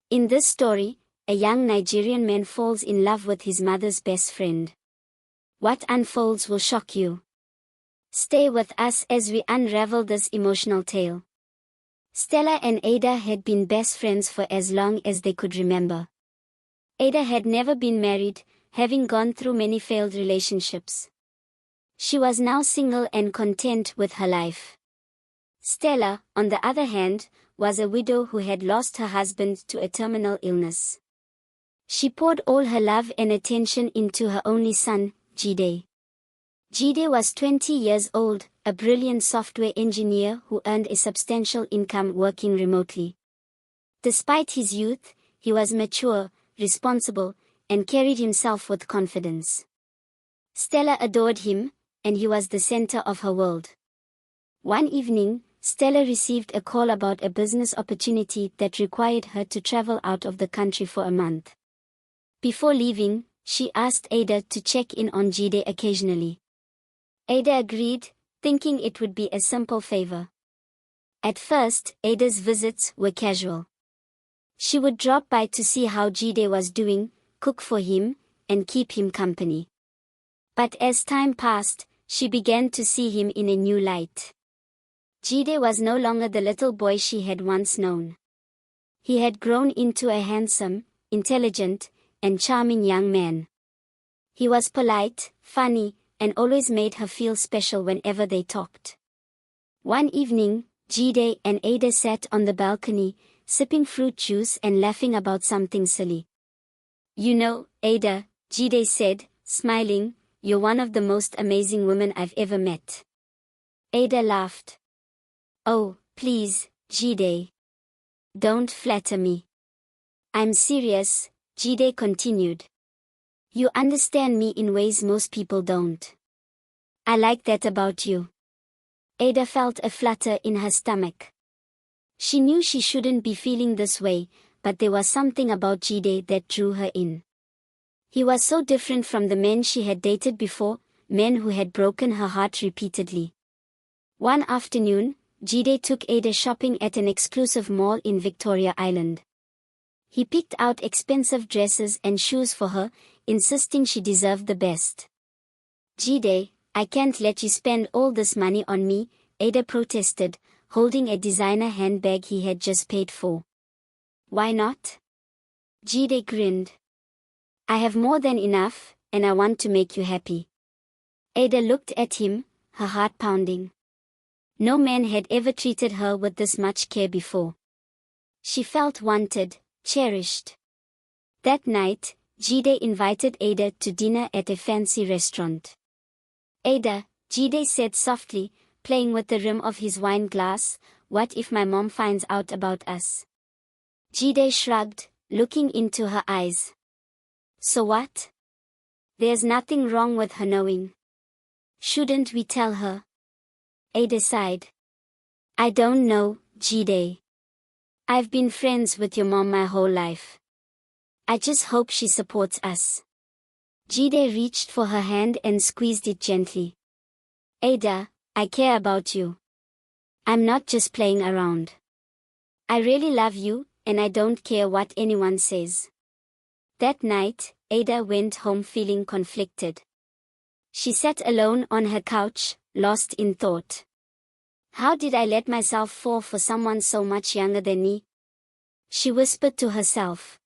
In this story, a young Nigerian man falls in love with his mother's best friend. What unfolds will shock you. Stay with us as we unravel this emotional tale. Stella and Ada had been best friends for as long as they could remember. Ada had never been married, having gone through many failed relationships. She was now single and content with her life. Stella, on the other hand, was a widow who had lost her husband to a terminal illness. She poured all her love and attention into her only son, Jide. Jide was 20 years old, a brilliant software engineer who earned a substantial income working remotely. Despite his youth, he was mature, responsible, and carried himself with confidence. Stella adored him, and he was the center of her world. One evening, Stella received a call about a business opportunity that required her to travel out of the country for a month. Before leaving, she asked Ada to check in on Jide occasionally. Ada agreed, thinking it would be a simple favor. At first, Ada's visits were casual. She would drop by to see how Jide was doing, cook for him, and keep him company. But as time passed, she began to see him in a new light. Jide was no longer the little boy she had once known. He had grown into a handsome, intelligent, and charming young man. He was polite, funny, and always made her feel special whenever they talked. One evening, Jide and Ada sat on the balcony, sipping fruit juice and laughing about something silly. "You know, Ada," Jide said, smiling, "you're one of the most amazing women I've ever met." Ada laughed. "Oh, please, Jide. Don't flatter me. I'm serious," Jide continued. "You understand me in ways most people don't. I like that about you." Ada felt a flutter in her stomach. She knew she shouldn't be feeling this way, but there was something about Jide that drew her in. He was so different from the men she had dated before, men who had broken her heart repeatedly. One afternoon, Jide took Ada shopping at an exclusive mall in Victoria Island. He picked out expensive dresses and shoes for her, insisting she deserved the best. "Jide, I can't let you spend all this money on me," Ada protested, holding a designer handbag he had just paid for. "Why not?" Jide grinned. "I have more than enough, and I want to make you happy." Ada looked at him, her heart pounding. No man had ever treated her with this much care before. She felt wanted, cherished. That night, Jide invited Ada to dinner at a fancy restaurant. "Ada," Jide said softly, playing with the rim of his wine glass, "what if my mom finds out about us?" Jide shrugged, looking into her eyes. "So what? There's nothing wrong with her knowing. Shouldn't we tell her?" Ada sighed. "I don't know, Jide. I've been friends with your mom my whole life. I just hope she supports us." Jide reached for her hand and squeezed it gently. "Ada, I care about you. I'm not just playing around. I really love you, and I don't care what anyone says." That night, Ada went home feeling conflicted. She sat alone on her couch, lost in thought. "How did I let myself fall for someone so much younger than me?" she whispered to herself.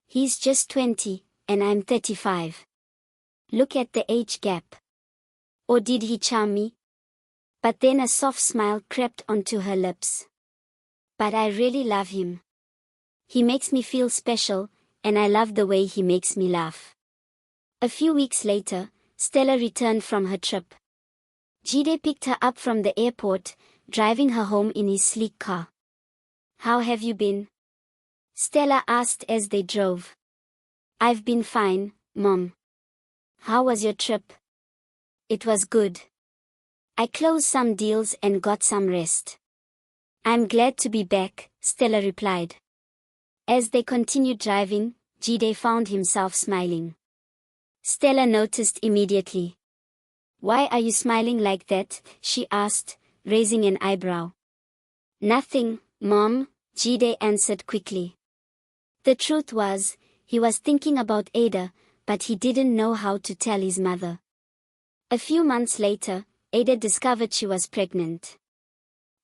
"He's just 20, and I'm 35. Look at the age gap. Or did he charm me?" But then a soft smile crept onto her lips. "But I really love him. He makes me feel special, and I love the way he makes me laugh." A few weeks later, Stella returned from her trip. Jide picked her up from the airport, driving her home in his sleek car. "How have you been?" Stella asked as they drove. "I've been fine, Mom. How was your trip?" "It was good. I closed some deals and got some rest." "I'm glad to be back," Stella replied. As they continued driving, Jide found himself smiling. Stella noticed immediately. "Why are you smiling like that?" she asked, raising an eyebrow. "Nothing, Mom," Jide answered quickly. The truth was, he was thinking about Ada, but he didn't know how to tell his mother. A few months later, Ada discovered she was pregnant.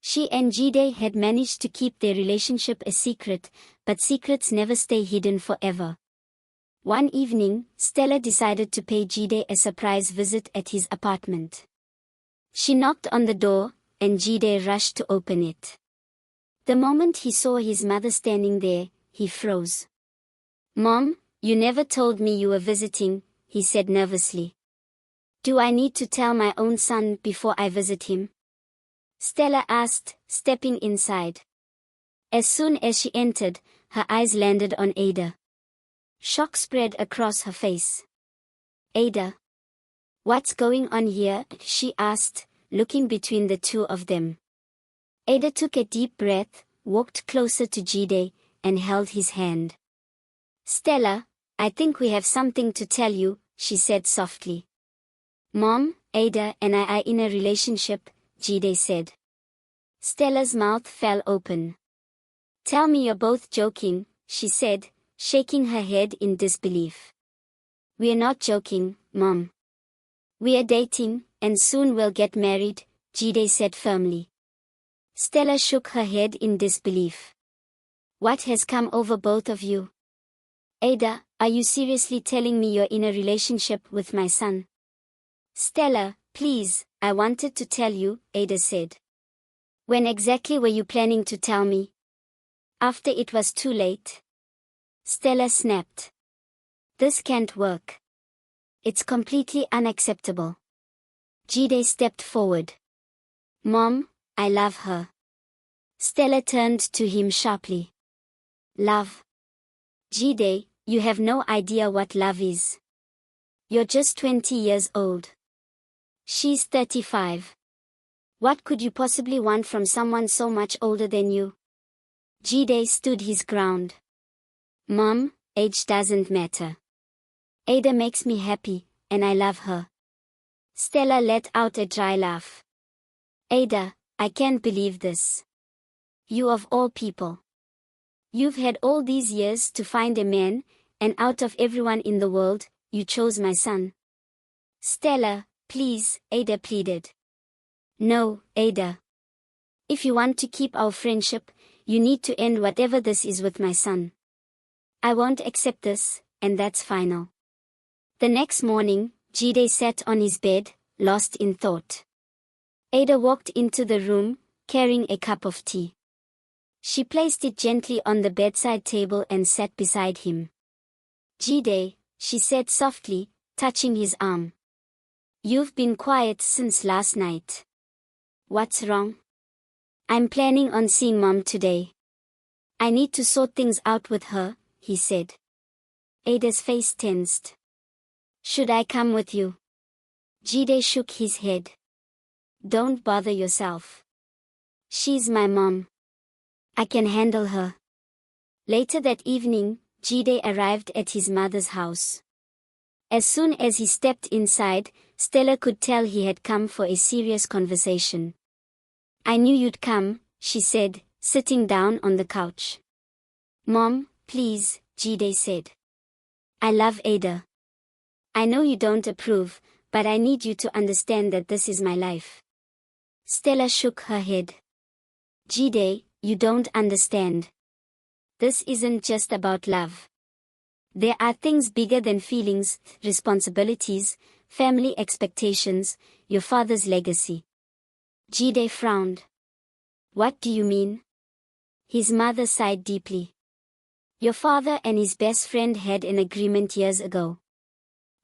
She and Jide had managed to keep their relationship a secret, but secrets never stay hidden forever. One evening, Stella decided to pay Jide a surprise visit at his apartment. She knocked on the door, and Jide rushed to open it. The moment he saw his mother standing there, he froze. "Mom, you never told me you were visiting," he said nervously. "Do I need to tell my own son before I visit him?" Stella asked, stepping inside. As soon as she entered, her eyes landed on Ada. Shock spread across her face. "Ada, what's going on here?" she asked, looking between the two of them. Ada took a deep breath, walked closer to Jide, and held his hand. "Stella, I think we have something to tell you," she said softly. "Mom, Ada and I are in a relationship," Jide said. Stella's mouth fell open. "Tell me you're both joking," she said, shaking her head in disbelief. "We're not joking, Mom. We're dating, and soon we'll get married," Jide said firmly. Stella shook her head in disbelief. "What has come over both of you? Ada, are you seriously telling me you're in a relationship with my son?" "Stella, please, I wanted to tell you," Ada said. "When exactly were you planning to tell me?" "After it was too late." Stella snapped. "This can't work. It's completely unacceptable." Jide stepped forward. "Mom, I love her." Stella turned to him sharply. "Love? Jide, you have no idea what love is. You're just 20 years old. She's 35. What could you possibly want from someone so much older than you?" Jide stood his ground. "Mom, age doesn't matter. Ada makes me happy, and I love her." Stella let out a dry laugh. "Ada, I can't believe this. You of all people. You've had all these years to find a man, and out of everyone in the world, you chose my son." "Stella, please," Ada pleaded. "No, Ada. If you want to keep our friendship, you need to end whatever this is with my son. I won't accept this, and that's final." The next morning, Jide sat on his bed, lost in thought. Ada walked into the room, carrying a cup of tea. She placed it gently on the bedside table and sat beside him. "Jide," she said softly, touching his arm. "You've been quiet since last night. What's wrong?" "I'm planning on seeing Mom today. I need to sort things out with her," he said. Ada's face tensed. "Should I come with you?" Jide shook his head. "Don't bother yourself. She's my mom. I can handle her." Later that evening, Jide arrived at his mother's house. As soon as he stepped inside, Stella could tell he had come for a serious conversation. "I knew you'd come," she said, sitting down on the couch. "Mom, please," Jide said. "I love Ada. I know you don't approve, but I need you to understand that this is my life." Stella shook her head. "Jide, you don't understand. This isn't just about love. There are things bigger than feelings, responsibilities, family expectations, your father's legacy." Jide frowned. "What do you mean?" His mother sighed deeply. "Your father and his best friend had an agreement years ago.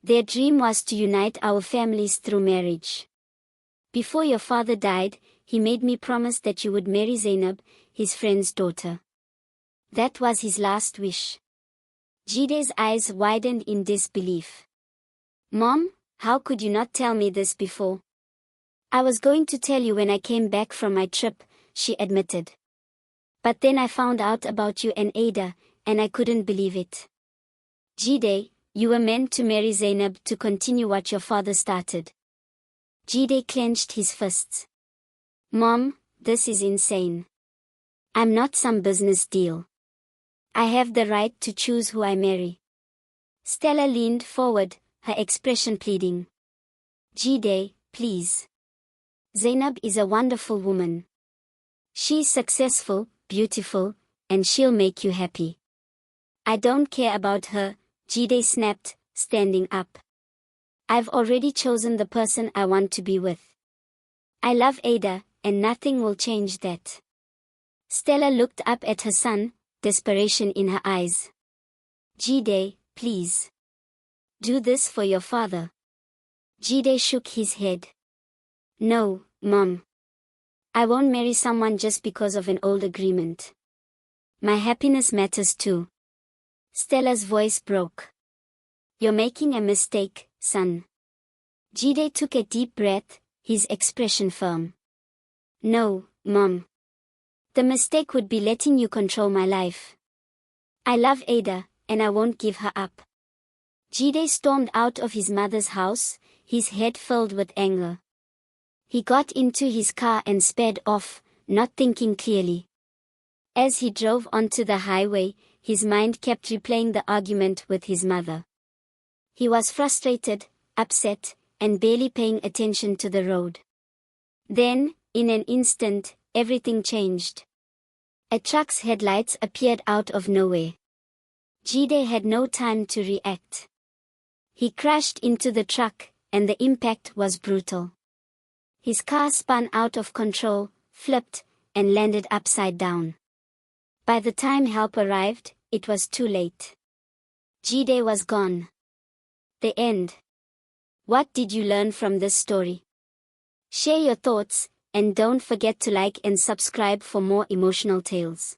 Their dream was to unite our families through marriage. Before your father died, he made me promise that you would marry Zainab, his friend's daughter. That was his last wish." Jide's eyes widened in disbelief. "Mom, how could you not tell me this before?" "I was going to tell you when I came back from my trip," she admitted. "But then I found out about you and Ada, and I couldn't believe it. Jide, you were meant to marry Zainab to continue what your father started." Jide clenched his fists. "Mom, this is insane. I'm not some business deal. I have the right to choose who I marry. Stella leaned forward, her expression pleading. Jide, please. Zainab is a wonderful woman. She's successful, beautiful, and she'll make you happy. I don't care about her, Jide snapped, standing up. I've already chosen the person I want to be with. I love Ada, and nothing will change that. Stella looked up at her son, desperation in her eyes. Jide, please. Do this for your father. Jide shook his head. No, Mom. I won't marry someone just because of an old agreement. My happiness matters too. Stella's voice broke. You're making a mistake, son. Jide took a deep breath, his expression firm. No, Mom. The mistake would be letting you control my life. I love Ada, and I won't give her up. Jide stormed out of his mother's house, his head filled with anger. He got into his car and sped off, not thinking clearly. As he drove onto the highway, his mind kept replaying the argument with his mother. He was frustrated, upset, and barely paying attention to the road. Then, in an instant, everything changed. A truck's headlights appeared out of nowhere. Jide had no time to react. He crashed into the truck, and the impact was brutal. His car spun out of control, flipped, and landed upside down. By the time help arrived, it was too late. Jide was gone. The end. What did you learn from this story? Share your thoughts, and don't forget to like and subscribe for more emotional tales.